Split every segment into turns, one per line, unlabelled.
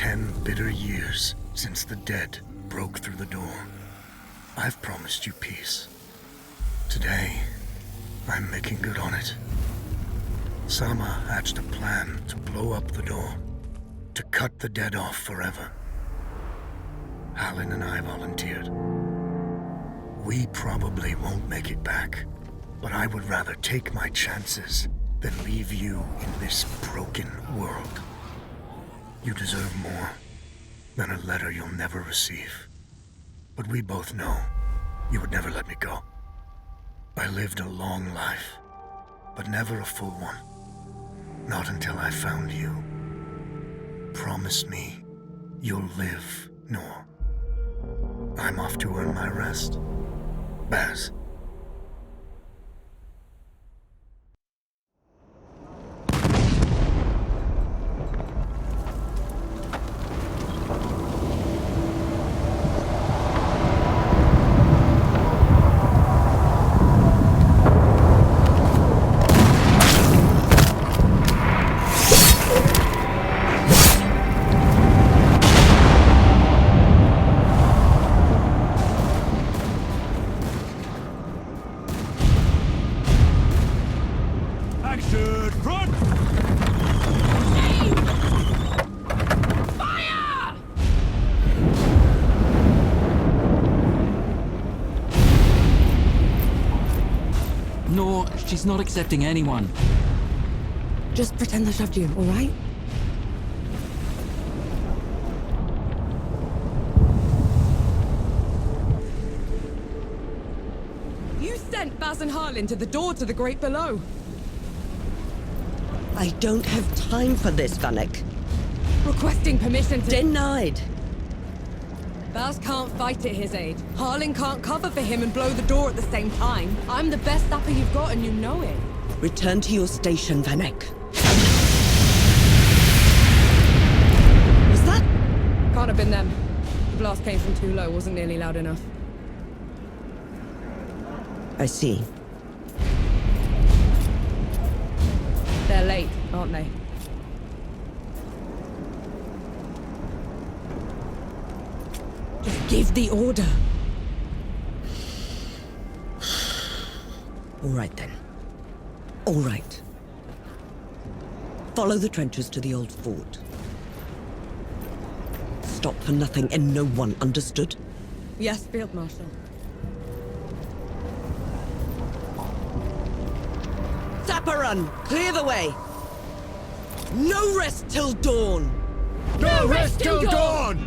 10 bitter years since the dead broke through the door. I've promised you peace. Today, I'm making good on it. Sama hatched a plan to blow up the door, to cut the dead off forever. Halin and I volunteered. We probably won't make it back, but I would rather take my chances than leave you in this broken world. You deserve more than a letter you'll never receive. But we both know you would never let me go. I lived a long life, but never a full one. Not until I found you. Promise me you'll live, Nor. I'm off to earn my rest. Baz.
She's not accepting anyone.
Just pretend I shoved you, all right?
You sent Baz and Harlan to the door to the Great Below.
I don't have time for this, Vanek.
Requesting permission to...
Denied.
Baz can't fight at his age. Harlan can't cover for him and blow the door at the same time. I'm the best sapper you've got and you know it.
Return to your station, Vanek. Was that?
Can't have been them. The blast came from too low, wasn't nearly loud enough.
I see.
They're late, aren't they? Just give the order.
All right, then. All right. Follow the trenches to the old fort. Stop for nothing and no one, understood?
Yes, Field Marshal.
Zapparun! Clear the way! No rest till dawn!
No rest till dawn!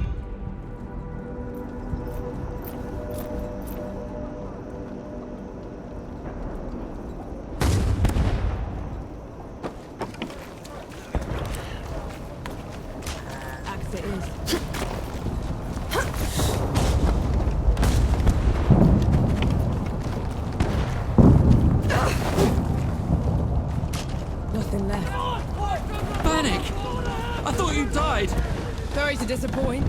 Axe it is. Nothing left.
Panic! I thought you died!
Sorry to disappoint.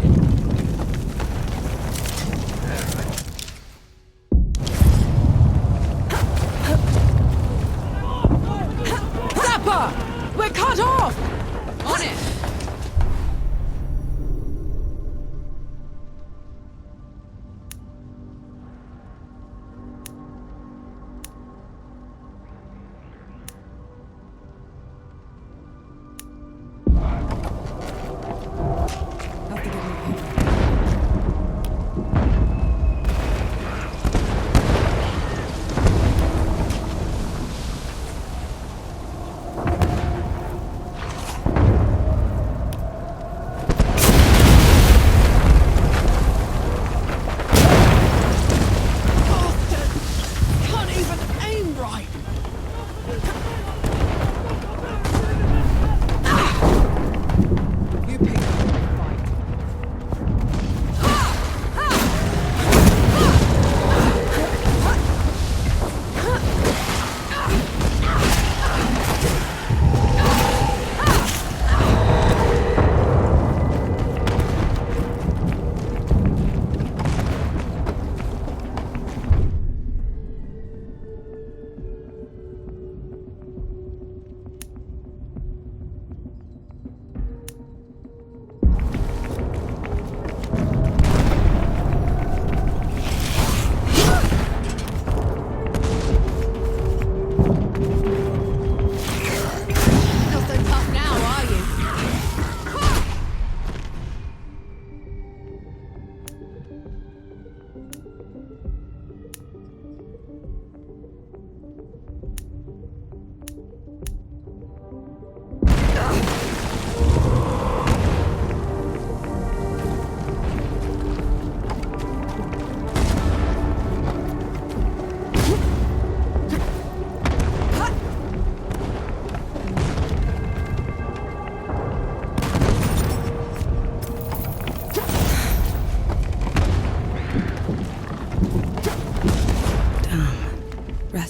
Zappa! We're cut off! On it! Have to get me cover.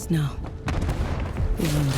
rest now. You've earned it.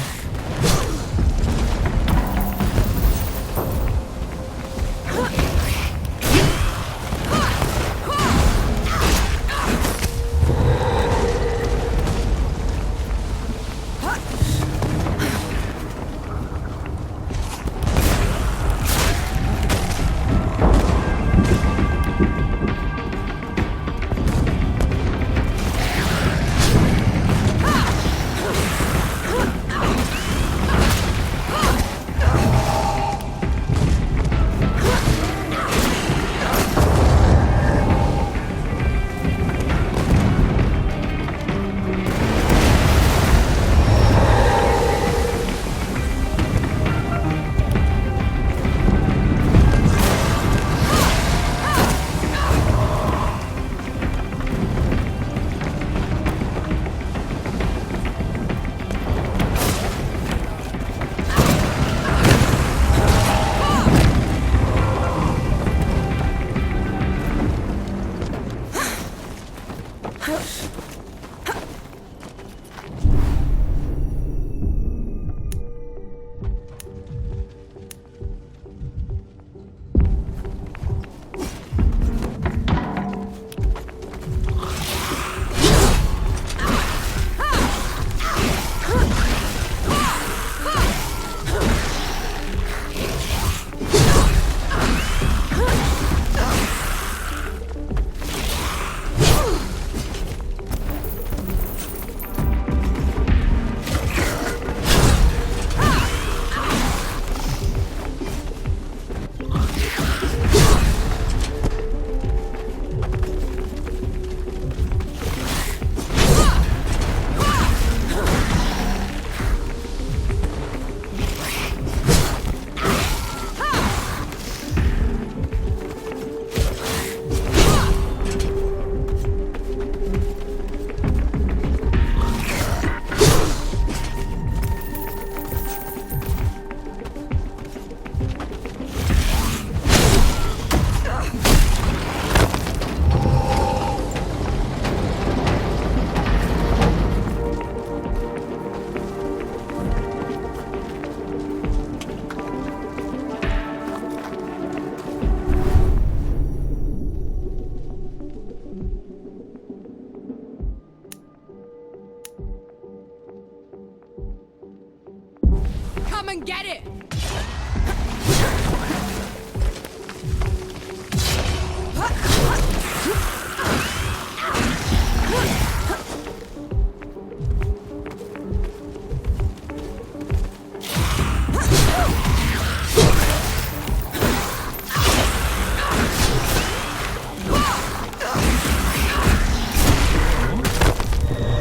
Come and get it!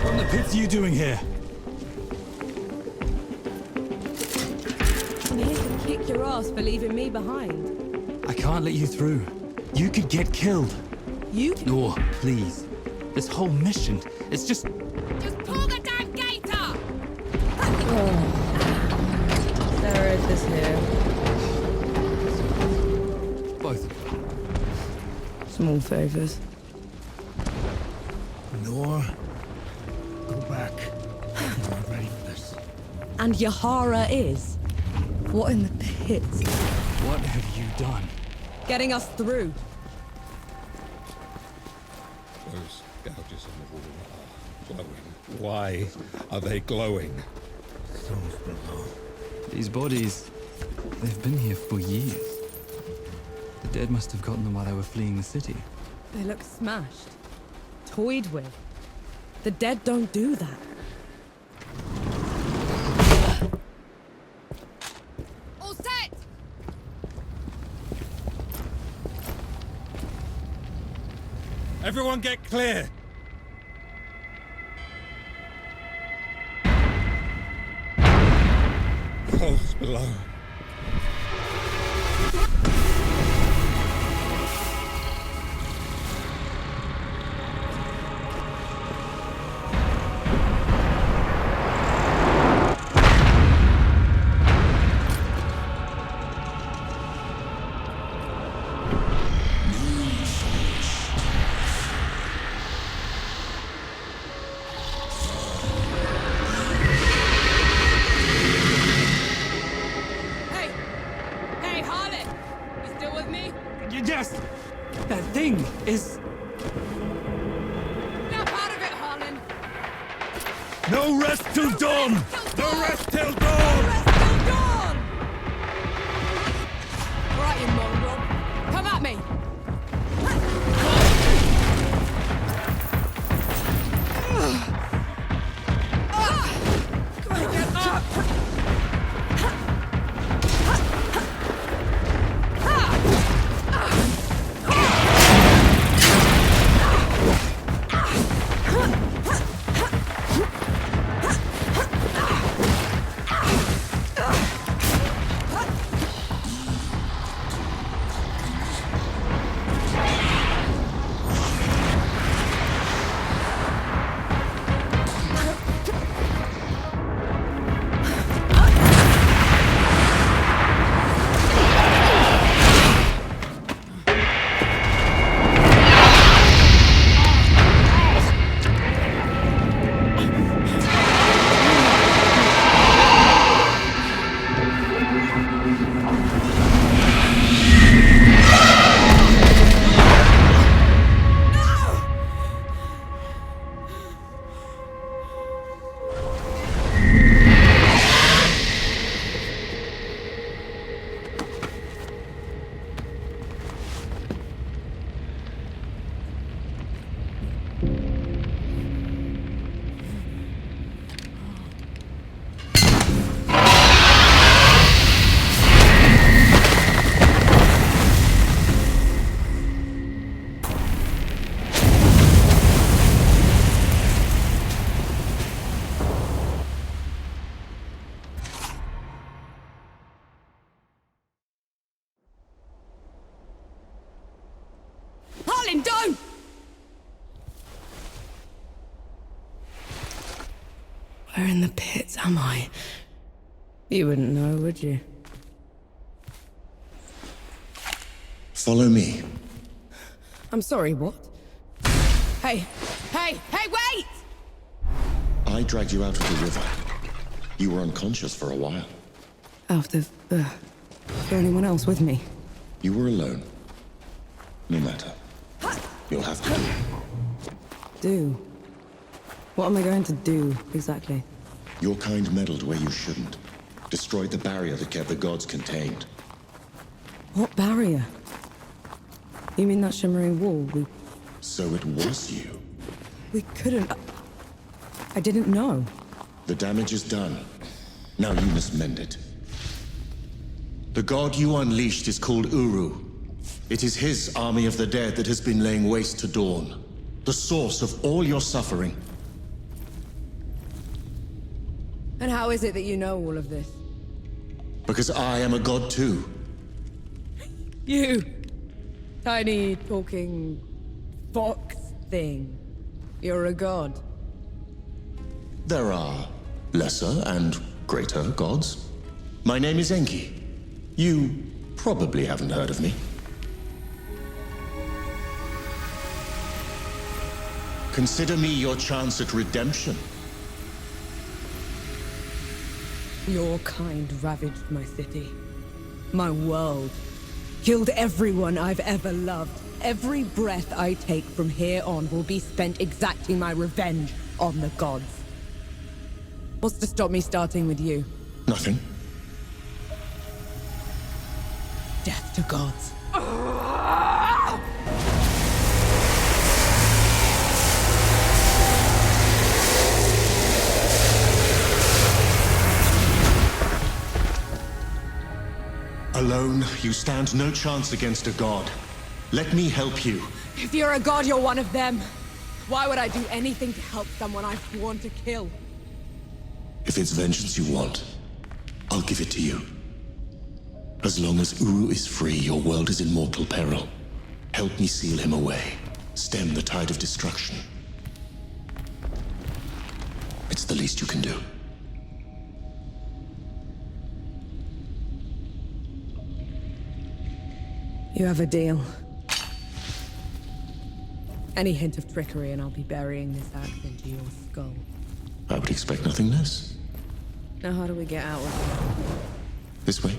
What the pits are you doing here?
I'm here to kick your ass for leaving me behind.
I can't let you through. You could get killed.
You can...
No, please. This whole mission, it's just...
Just pull the damn gate up!
Sarah is this here.
both of them.
Small favors.
Nor, go back. I'm not ready for this.
And Yahara is?
What in the pits?
What have you done?
Getting us through.
Those gouges on the wall are glowing. Why are they glowing?
Souls below.
These bodies, they've been here for years. The dead must have gotten them while they were fleeing the city.
They look smashed. Toyed with. The dead don't do that. All set!
Everyone get clear! Souls below.
No rest till dawn!
No rest till dawn!
Rest till dawn! Right, you mongrel. Come at me! Get up! Harlan, don't! Where in the pits am I? You wouldn't know, would you?
Follow me.
I'm sorry, what? Hey, wait!
I dragged you out of the river. You were unconscious for a while.
Out of, is there anyone else with me?
You were alone. No matter. You'll have to do.
Do? What am I going to do, exactly?
Your kind meddled where you shouldn't. Destroyed the barrier that kept the gods contained.
What barrier? You mean that shimmering wall?
So it was you.
We couldn't... I didn't know.
The damage is done. Now you must mend it. The god you unleashed is called Uru. It is his army of the dead that has been laying waste to Dawn. The source of all your suffering.
And how is it that you know all of this?
Because I am a god too.
You! Tiny, talking... fox thing. You're a god.
There are lesser and greater gods. My name is Endge. You probably haven't heard of me. Consider me your chance at redemption.
Your kind ravaged my city. My world. Killed everyone I've ever loved. Every breath I take from here on will be spent exacting my revenge on the gods. What's to stop me starting with you?
Nothing.
Death to gods.
Alone, you stand no chance against a god. Let me help you.
If you're a god, you're one of them. Why would I do anything to help someone I've sworn to kill?
If it's vengeance you want, I'll give it to you. As long as Uru is free, your world is in mortal peril. Help me seal him away. Stem the tide of destruction. It's the least you can do.
You have a deal. Any hint of trickery and I'll be burying this axe into your skull.
I would expect nothing less.
Now how do we get out of here?
This way.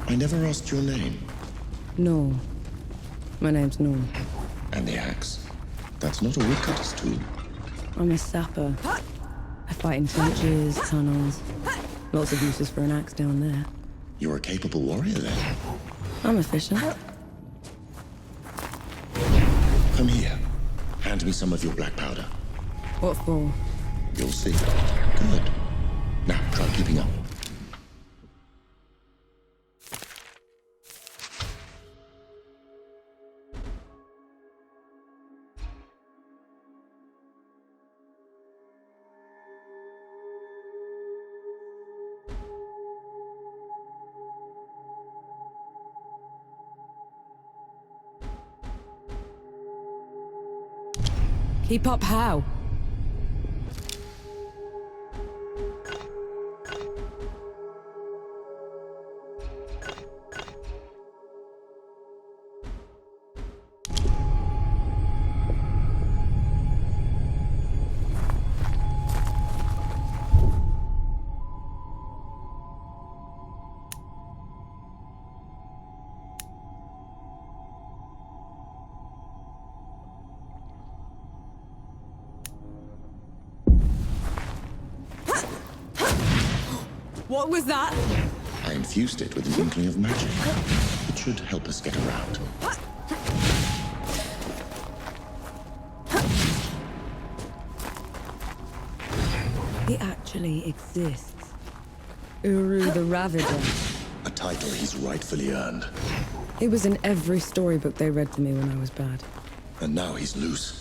I never asked your name.
No. My name's Norm.
And the axe? That's not a woodcutter's tool.
I'm a sapper. I fight in trenches, tunnels. Lots of uses for an axe down there.
You're a capable warrior, then.
I'm efficient.
Come here. Hand me some of your black powder.
What for?
You'll see. Good. Now, try keeping up.
Keep up how? What was that?
I infused it with an inkling of magic. It should help us get around.
He actually exists. Uru the Ravager.
A title he's rightfully earned.
He was in every storybook they read to me when I was bad.
And now he's loose.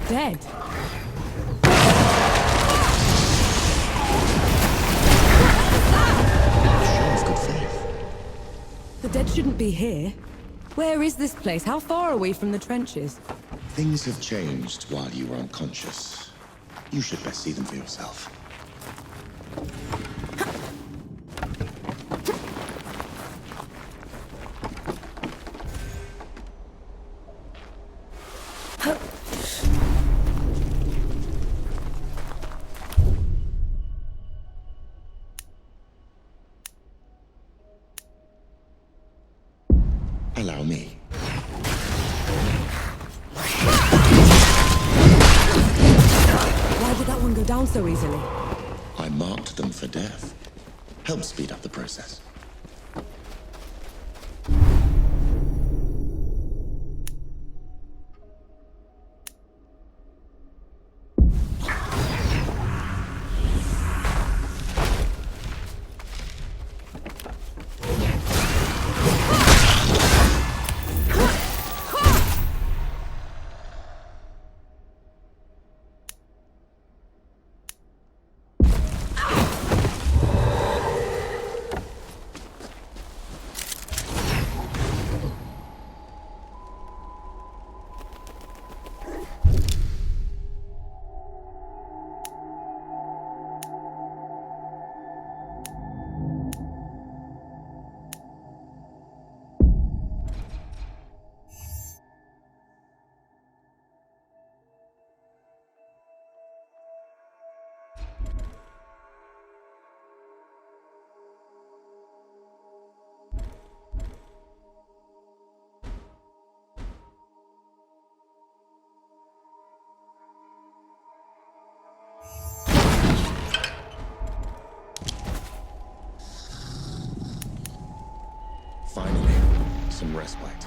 Dead.
Show of good faith.
The dead shouldn't be here. Where is this place? How far are we from the trenches?
Things have changed while you were unconscious. You should best see them for yourself. Allow me.
Why did that one go down so easily?
I marked them for death. Help speed up the process. Finally, some respite.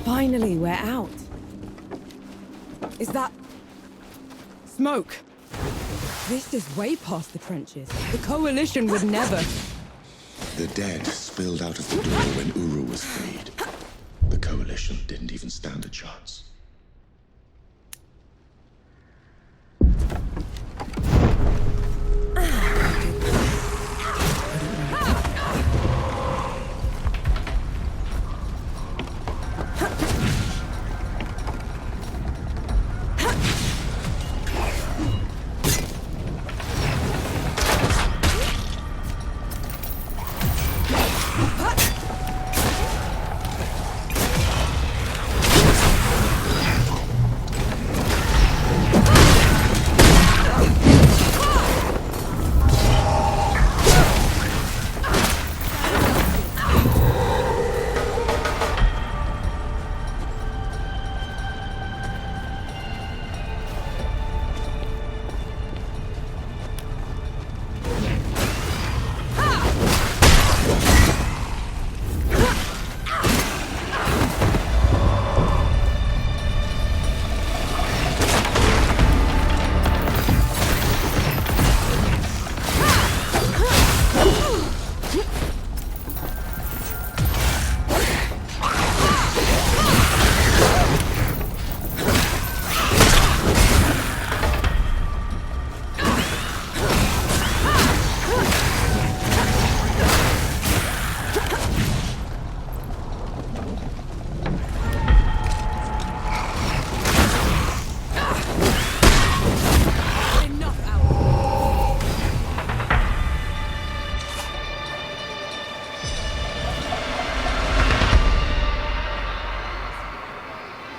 Finally, we're out. Is that smoke. This is way past the trenches. The Coalition would never...
The dead spilled out of the door when Uru was freed. The Coalition didn't even stand a chance.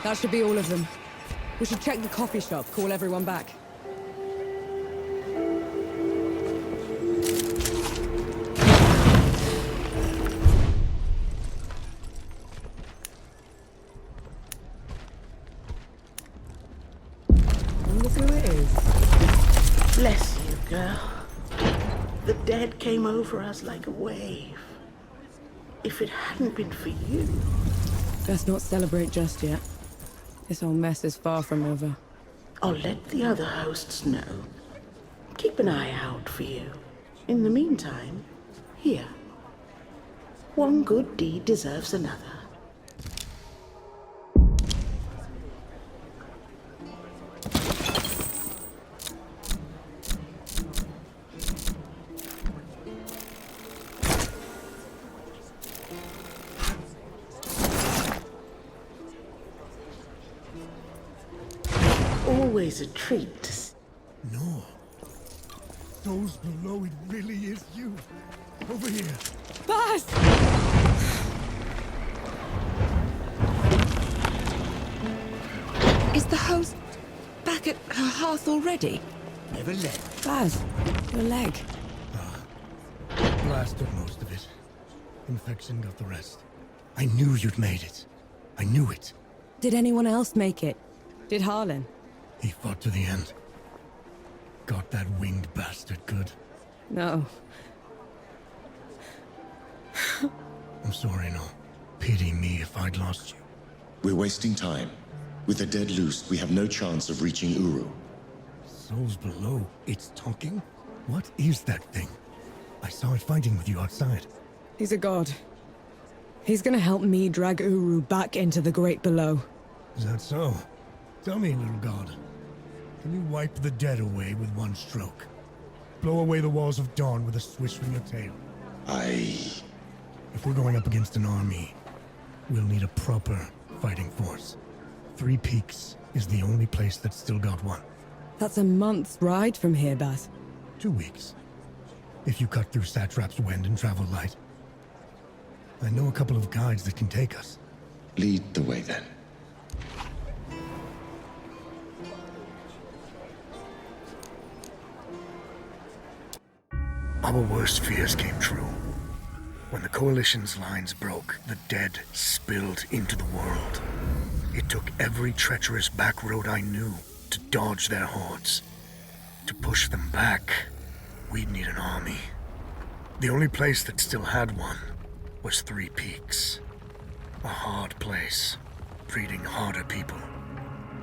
That should be all of them. We should check the coffee shop, call everyone back. Wonder who it is.
Bless you, girl. The dead came over us like a wave. If it hadn't been for you...
Best not celebrate just yet. This whole mess is far from over.
I'll let the other hosts know. Keep an eye out for you. In the meantime, here. One good deed deserves another. Always a treat to see.
No. Those below, it really is you. Over here.
Baz!
Is the host back at her hearth already?
Never left.
Baz, your leg.
Blast took most of it. Infection got the rest. I knew you'd made it. I knew it.
Did anyone else make it? Did Harlan?
He fought to the end. Got that winged bastard good.
No.
I'm sorry, no. Pity me if I'd lost you.
We're wasting time. With the dead loose, we have no chance of reaching Uru.
Souls below, it's talking? What is that thing? I saw it fighting with you outside.
He's a god. He's gonna help me drag Uru back into the Great Below.
Is that so? Tell me, little god. Can you wipe the dead away with one stroke? Blow away the walls of dawn with a swish from your tail? If we're going up against an army, we'll need a proper fighting force. Three Peaks is the only place that's still got one.
That's a month's ride from here, Baz.
2 weeks. If you cut through Satrap's Wind and travel light. I know a couple of guides that can take us.
Lead the way, then.
Our worst fears came true. When the Coalition's lines broke, the dead spilled into the world. It took every treacherous back road I knew to dodge their hordes. To push them back, we'd need an army. The only place that still had one was Three Peaks. A hard place, breeding harder people.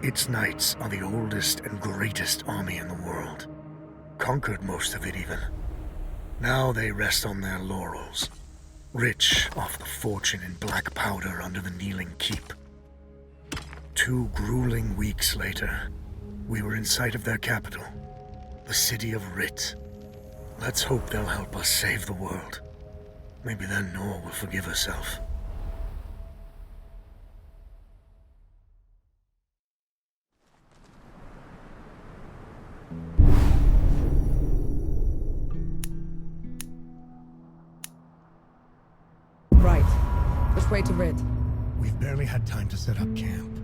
Its knights are the oldest and greatest army in the world. Conquered most of it even. Now they rest on their laurels, rich off the fortune in black powder under the Kneeling Keep. 2 grueling weeks later, we were in sight of their capital, the city of Rit. Let's hope they'll help us save the world. Maybe then Nor will forgive herself.
Right. Which way to Rid?
We've barely had time to set up camp.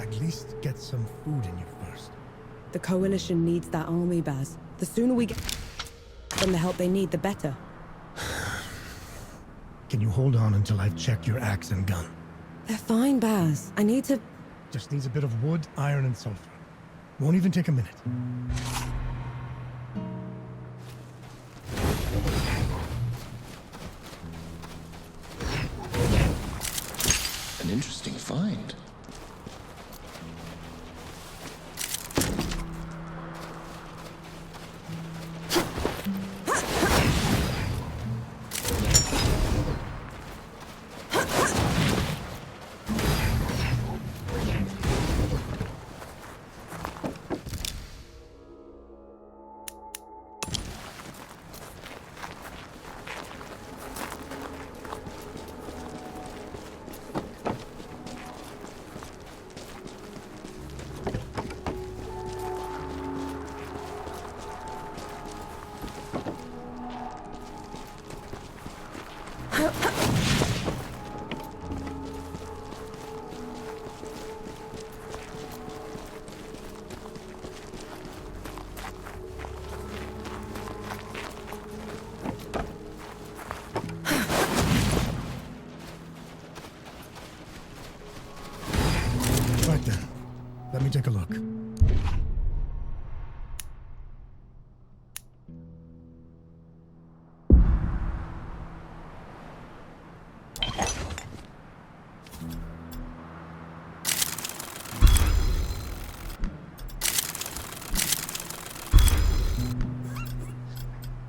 At least get some food in you first.
The Coalition needs that army, Baz. The sooner we get them the help they need, the better.
Can you hold on until I've checked your axe and gun?
They're fine, Baz. I need to...
Just needs a bit of wood, iron, and sulfur. Won't even take a minute.
An interesting find.
Right then. Let me take a look.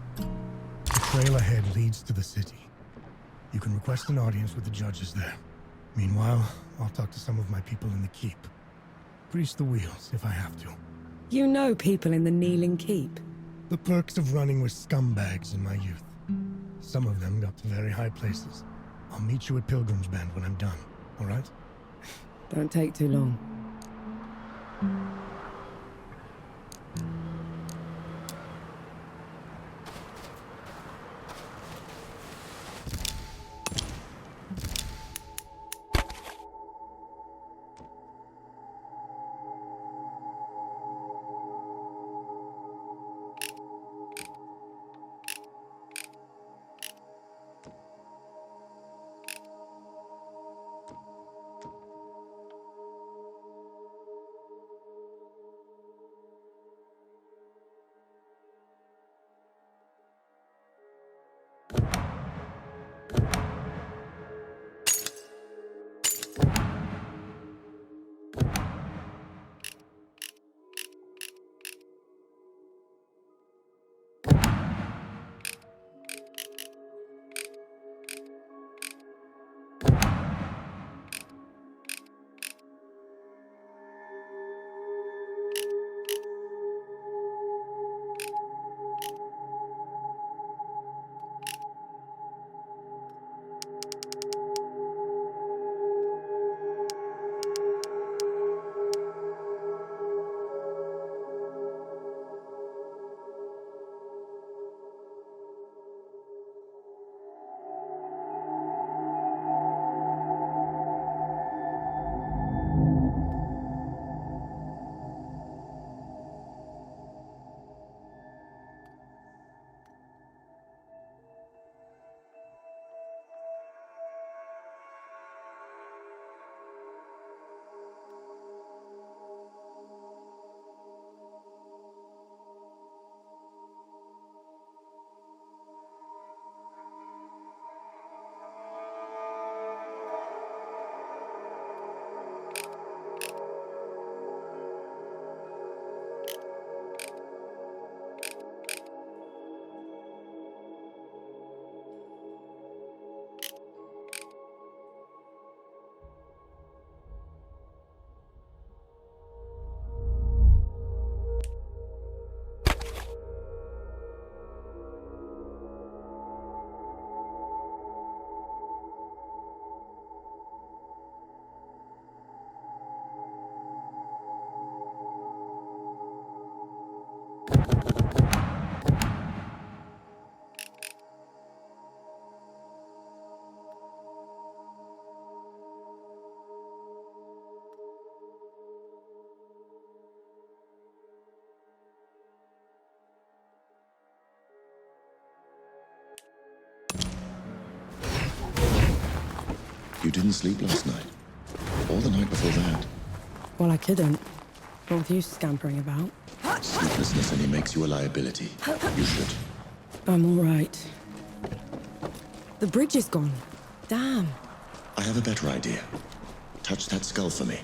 The trail ahead leads to the city. You can request an audience with the judges there. Meanwhile, I'll talk to some of my people in the keep. Grease the wheels if I have to.
You know people in the Kneeling Keep.
The perks of running with scumbags in my youth. Some of them got to very high places. I'll meet you at Pilgrim's Bend when I'm done, all right?
Don't take too long.
You didn't sleep last night. Or the night before that.
Well, I couldn't. Not with you scampering about.
Sleeplessness only makes you a liability. You should.
I'm all right. The bridge is gone. Damn.
I have a better idea. Touch that skull for me.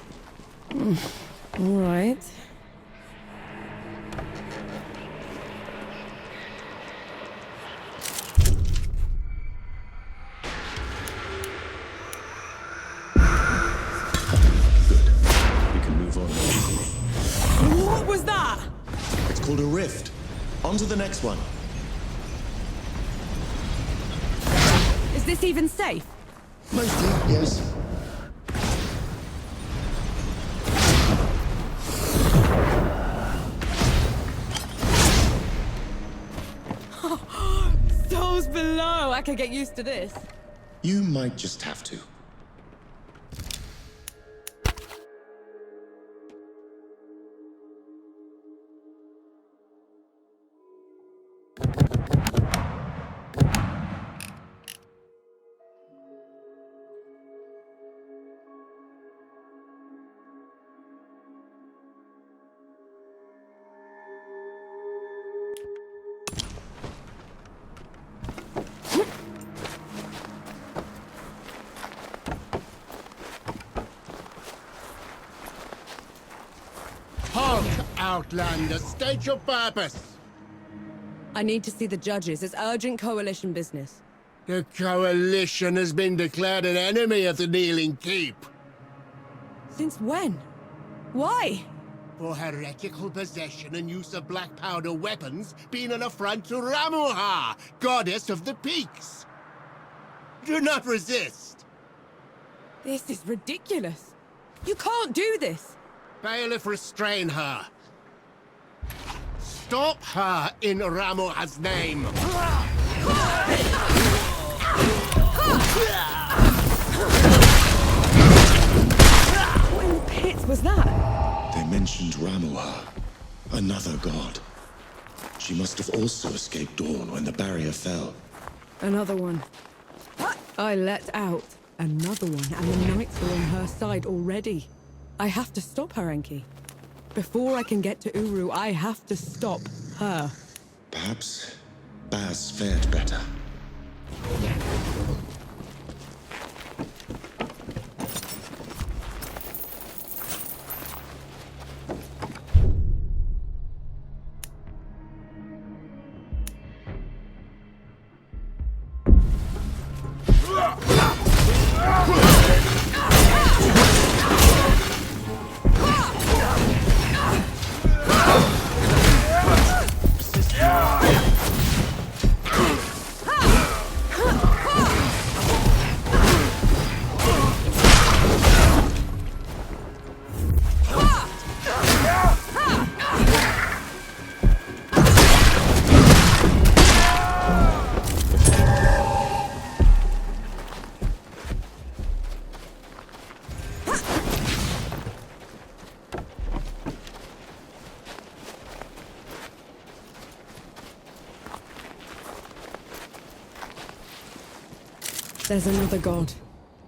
All right.
Good. We can move on easily.
What was that?
It's called a rift. On to the next one.
Is this even safe?
Mostly, yes.
Souls below. I can get used to this.
You might just have to.
Halt, Outlander! State your purpose!
I need to see the judges. It's urgent coalition business.
The Coalition has been declared an enemy of the Kneeling Keep
Since when? Why?
for heretical possession and use of black powder weapons being an affront to Ramuha, goddess of the peaks. Do not resist.
This is ridiculous. You can't do this.
Bailiff, restrain her. Stop her in Ramuha's name.
What in the pits was that?
They mentioned Ramuha, another god. She must have also escaped Dawn when the barrier fell.
Another one. I let out another one, and the knights are on her side already. I have to stop her, Enki. Before I can get to Uru, I have to stop her.
Perhaps Baz fared better.
There's another god.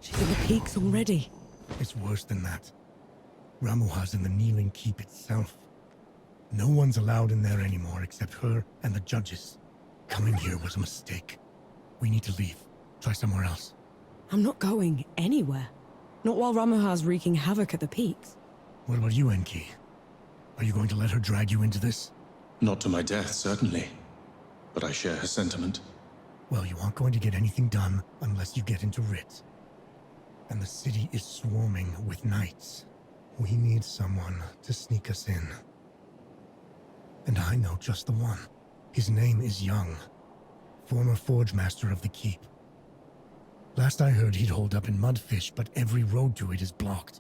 She's in the peaks already.
It's worse than that. Ramuha's in the Kneeling Keep itself. No one's allowed in there anymore except her and the judges. Coming here was a mistake. We need to leave. Try somewhere else.
I'm not going anywhere. Not while Ramuha's wreaking havoc at the peaks.
What about you, Enki? Are you going to let her drag you into this?
Not to my death, certainly. But I share her sentiment.
Well, you aren't going to get anything done unless you get into Rit. And the city is swarming with knights. We need someone to sneak us in. And I know just the one. His name is Young, former forge master of the keep. Last I heard, he'd hold up in Mudfish, but every road to it is blocked.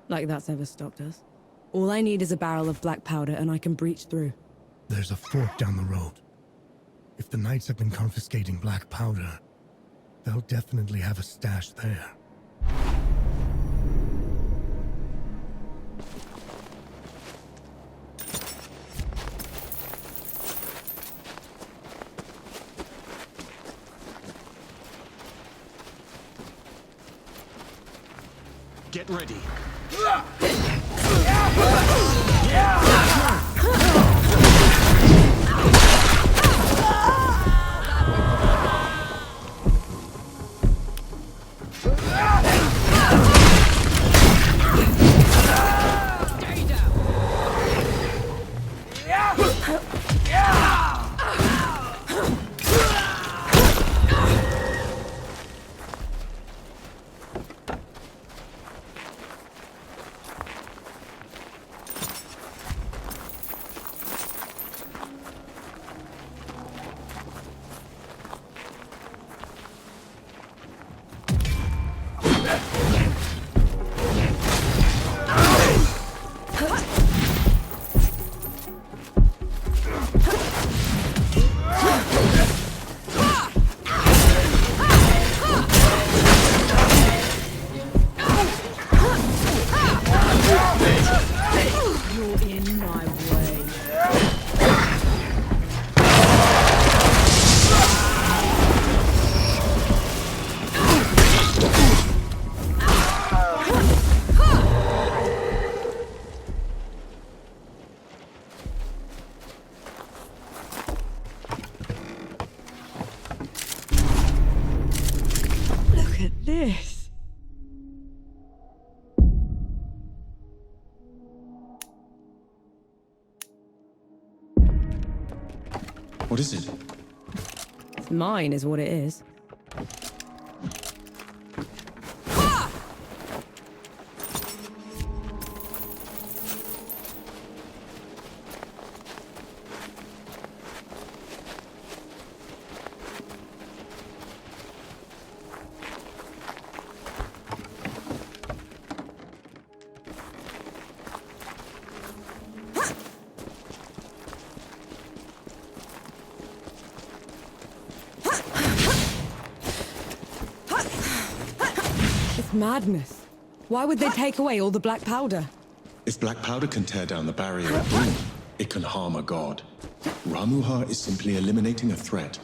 Like that's ever stopped us. All I need is a barrel of black powder and I can breach through.
There's a fork down the road. If the knights have been confiscating black powder, they'll definitely have a stash there.
Get ready.
This.
What is it?
It's mine, is what it is. Madness. Why would they take away all the black powder?
If black powder can tear down the barrier at dawn, it can harm a god. Ramuha is simply eliminating a threat.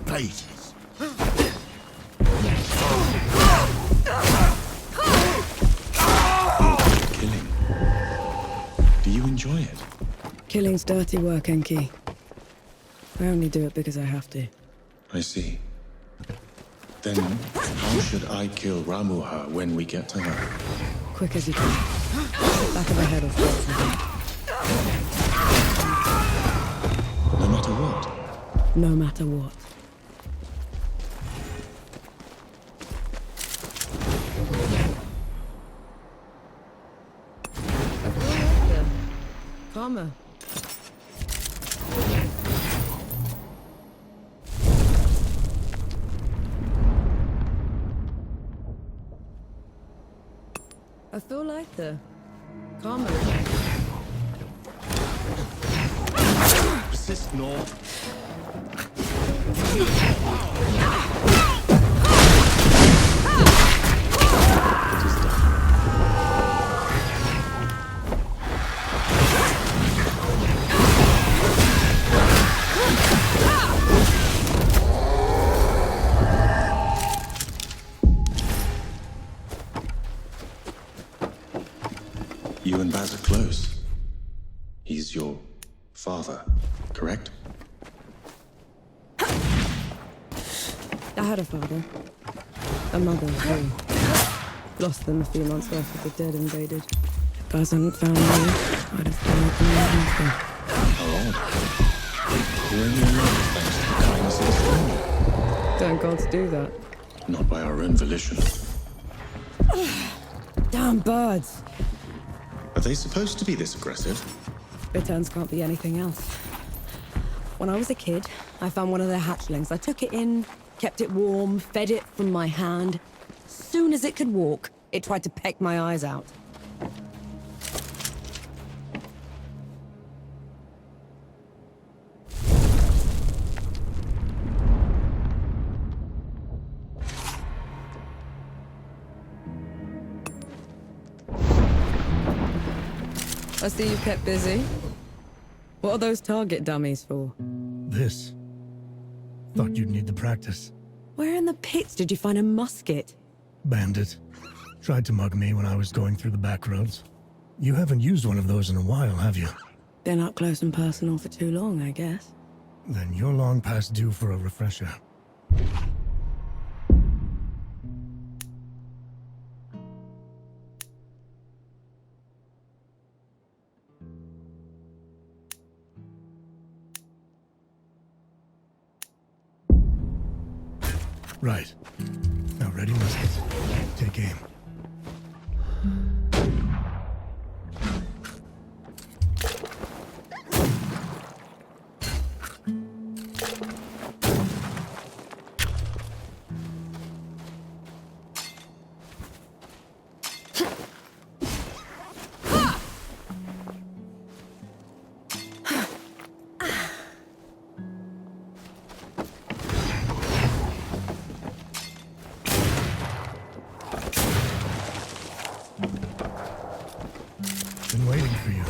Paces.
Killing. Do you enjoy it?
Killing's dirty work, Enki. I only do it because I have to.
I see. Then how should I kill Ramuha when we get to her?
Quick as you can. Back of the head or front.
No matter what?
No matter what. Karma. I feel like the karma.
Persist, Nor. You and Baz are close. He's your father, correct?
I had a father. A mother, too. Lost them a few months after the dead invaded. If Baz hadn't found me, I'd have been up in the monster.
How old? You're only alive thanks to the kindness of his family.
Don't gods do that?
Not by our own volition.
Damn birds.
Are they supposed to be this aggressive?
Bitterns can't be anything else. When I was a kid, I found one of their hatchlings. I took it in, kept it warm, fed it from my hand. Soon as it could walk, it tried to peck my eyes out. I see you kept busy. What are those target dummies for?
This. Thought you'd need the practice.
Where in the pits did you find a musket?
Bandit. Tried to mug me when I was going through the back roads. You haven't used one of those in a while, have you?
Been up close and personal for too long, I guess.
Then you're long past due for a refresher. Right. Now ready, musket. Take aim. Been waiting for you.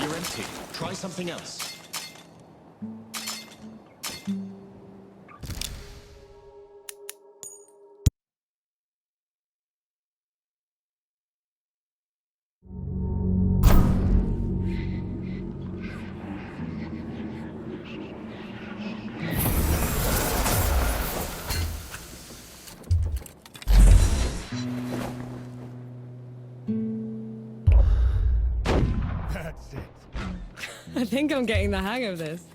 You're empty. Try something else.
That's it.
I think I'm getting the hang of this.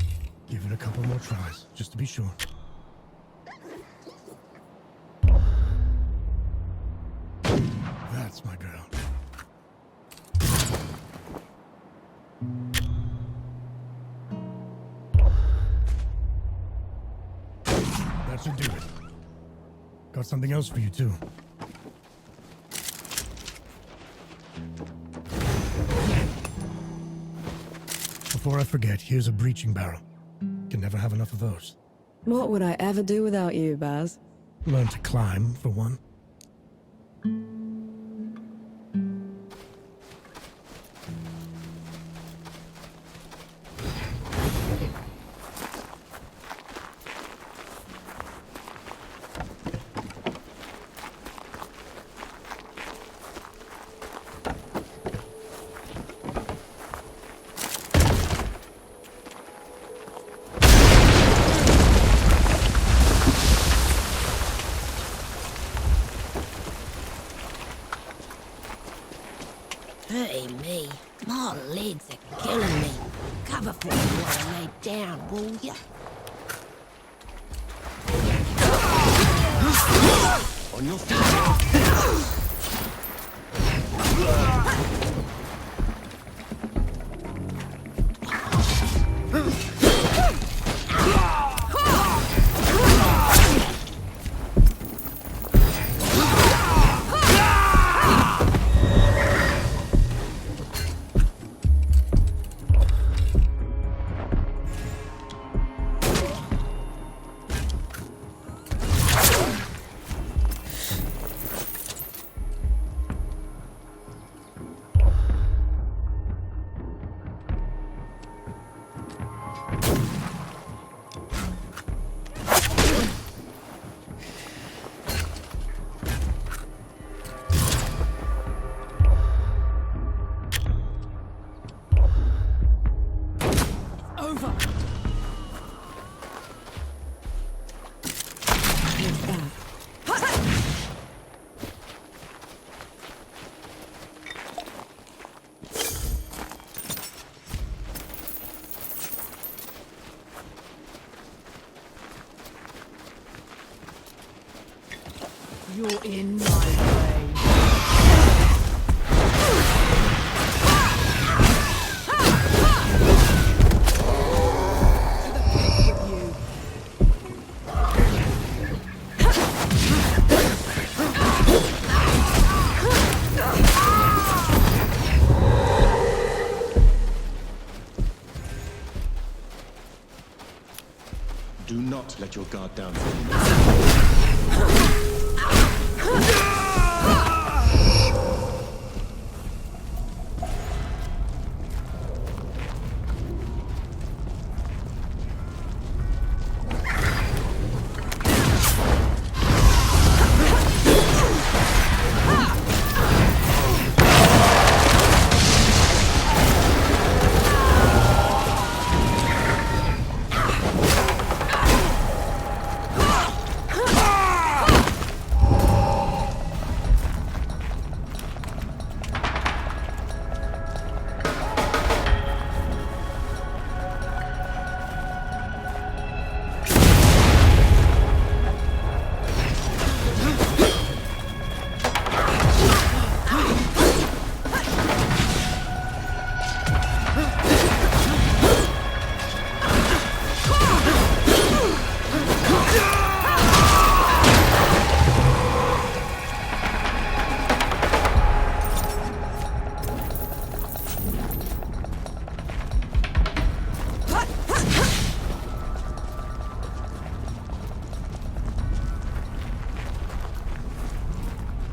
Give it a couple more tries, just to be sure. That's my girl. That should do it. Got something else for you, too. Before I forget, here's a breaching barrel. Can never have enough of those.
What would I ever do without you, Baz?
Learn to climb, for one.
Hey, me. My legs are killing me. Cover for me while I lay down, will ya?
On your feet.
over! What's that?
You're in my way. To the pit with you.
Do not let your guard down for a minute.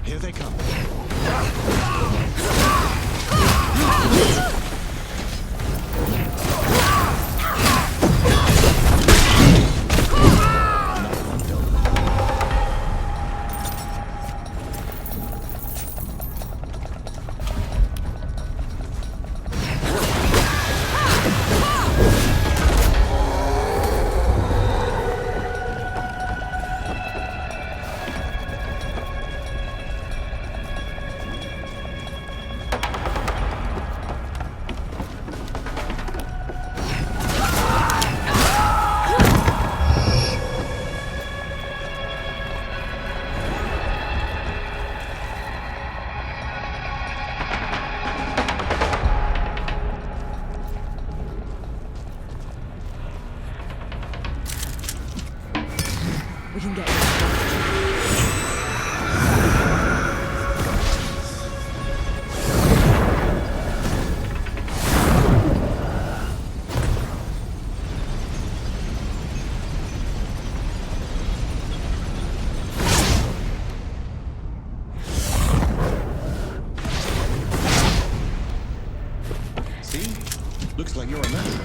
Here they come.
We can get
See? Looks like you're a man.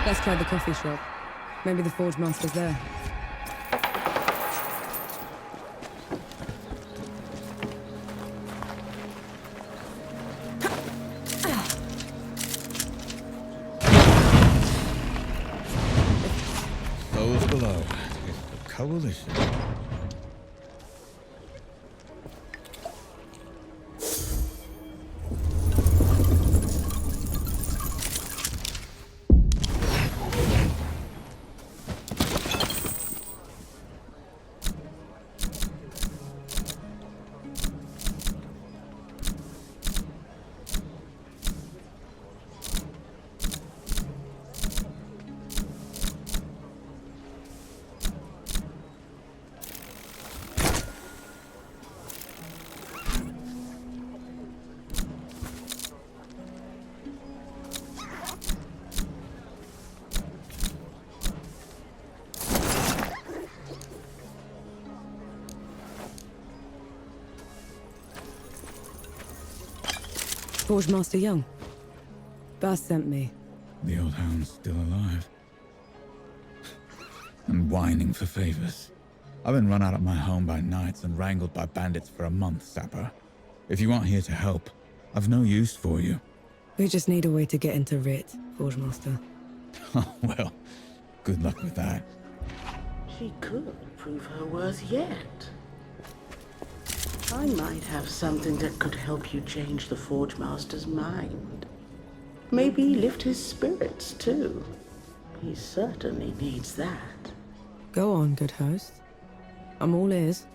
Let's try the coffee shop. Maybe the Forge Master's there.
Those below is the coalition.
Forge Master Young. Bass sent me.
The old hound's still alive. And whining for favors. I've been run out of my home by knights and wrangled by bandits for a month, Sapper. If you aren't here to help, I've no use for you.
We just need a way to get into Writ, Forge Master.
Oh, well, good luck with that.
She could prove her worth yet. I might have something that could help you change the Forge Master's mind. Maybe lift his spirits, too. He certainly needs that.
Go on, good host. I'm all ears.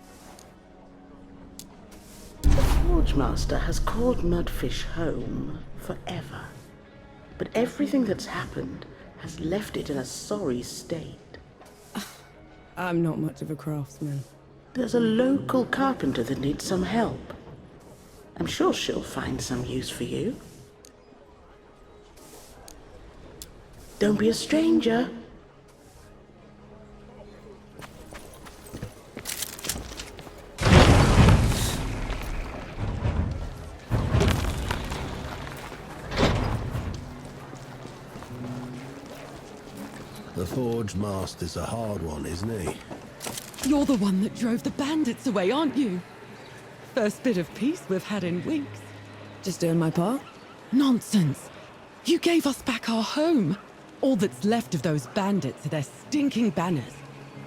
The Forge Master has called Mudfish home forever. But everything that's happened has left it in a sorry state.
I'm not much of a craftsman.
There's a local carpenter that needs some help. I'm sure she'll find some use for you. Don't be a stranger.
The Forge Master's a hard one, isn't he?
You're the one that drove the bandits away, aren't you? First bit of peace we've had in weeks.
Just doing my part?
Nonsense! You gave us back our home. All that's left of those bandits are their stinking banners.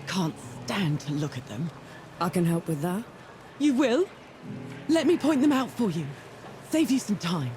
Can't stand to look at them.
I can help with that.
You will? Let me point them out for you. Save you some time.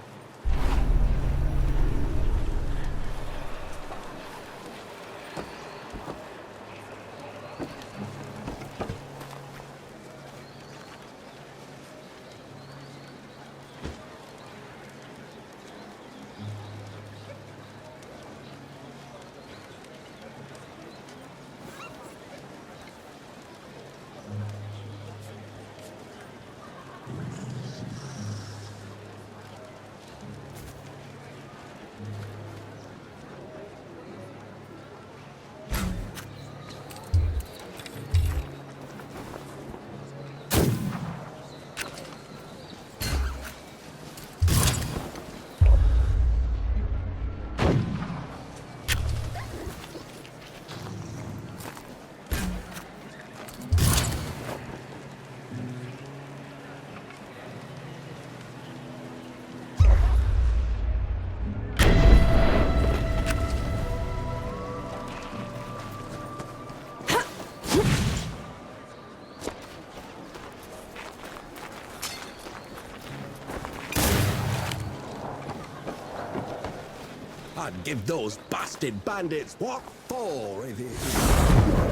I'd give those bastard bandits what for if it...